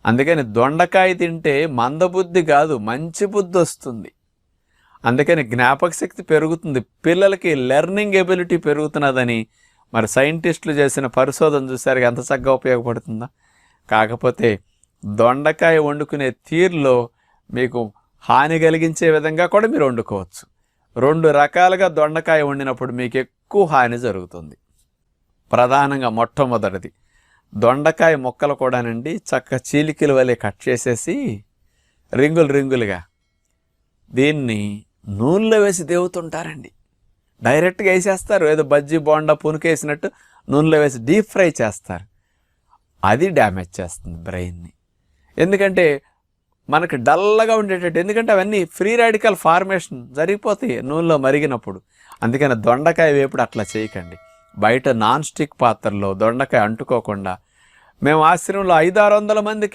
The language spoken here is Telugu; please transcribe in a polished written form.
అందుకని దొండకాయ తింటే మందబుద్ధి కాదు, మంచి బుద్ధి వస్తుంది. అందుకని జ్ఞాపక శక్తి పెరుగుతుంది, పిల్లలకి లెర్నింగ్ ఎబిలిటీ పెరుగుతున్నదని మరి సైంటిస్టులు చేసిన పరిశోధన చూసారు, ఎంత చక్కగా ఉపయోగపడుతుందా. కాకపోతే దొండకాయ వండుకునే తీరులో మీకు హాని కలిగించే విధంగా కూడా మీరు వండుకోవచ్చు. 2 రకాలుగా దొండకాయ వండినప్పుడు మీకు ఎక్కువ హాని జరుగుతుంది. ప్రధానంగా మొట్టమొదటిది, దొండకాయ ముక్కలు కూడానండి చక్క చీలికల వలె కట్ చేసేసి రింగులుగా దీన్ని నూనెలో వేసి దేవుతుంటారండి. డైరెక్ట్గా వేసేస్తారు, ఏదో బజ్జీ బోండా పునుకేసినట్టు నూనెలో వేసి డీప్ ఫ్రై చేస్తారు. అది డ్యామేజ్ చేస్తుంది బ్రెయిన్ని. ఎందుకంటే మనకు డల్గా ఉండేటట్టు, ఎందుకంటే అవన్నీ ఫ్రీ రాడికల్ ఫార్మేషన్ జరిగిపోతాయి నూనెలో మరిగినప్పుడు. అందుకని దొండకాయ వేపుడు అట్లా చేయకండి. బయట నాన్ స్టిక్ పాత్రలో దొండకాయ అంటుకోకుండా, మేము ఆశ్రమంలో 500-600 మందికి